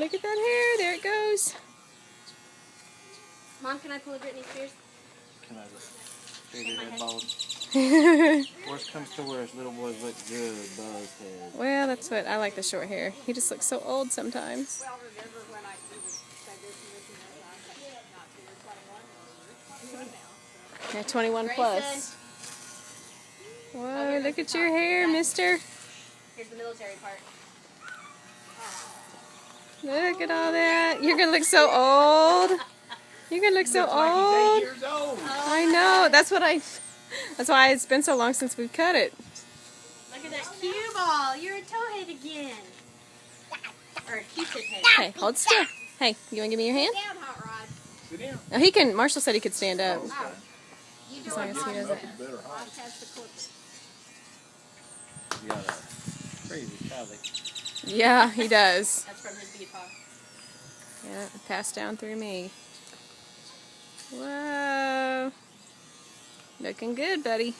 look at that hair. There it goes. Mom, can I pull a Britney Spears? Can I just figure it bald? Worst comes to worst, little boys look good, buzz head. Well, that's what I like, the short hair. He just looks so old sometimes. Well, remember when I said this and this and this, I was like, not 21 now. Yeah, 21 plus. Whoa, look at your hair, mister. Here's the military part. Look at all that. You're going to look so old. You're going to look so old. Like he's 8 years old. I know. That's why it's been so long since we've cut it. Look at that cue ball. You're a towhead again. Or a Q-tip head. Hey, hold still. Hey, you want to give me your hand? Sit down, Hot Rod. Sit down. Oh, he can. Marshall said he could stand up. You do As long it, as he Mom. doesn't. Better Mom has the clip. You got a crazy collie. Yeah, he does. That's from his bee paw. Yeah, passed down through me. Whoa. Looking good, buddy.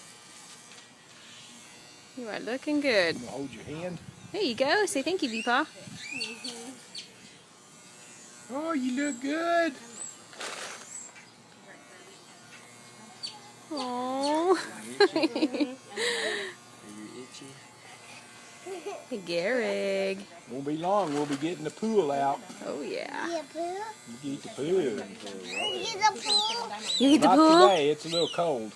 You are looking good. You gonna hold your hand? There you go. Say thank you, Beepaw. Oh, you look good. Aww. Are you itchy? Garrig. Won't be long. We'll be getting the pool out. Oh, yeah. You get the pool. You need the Not pool? today. It's a little cold.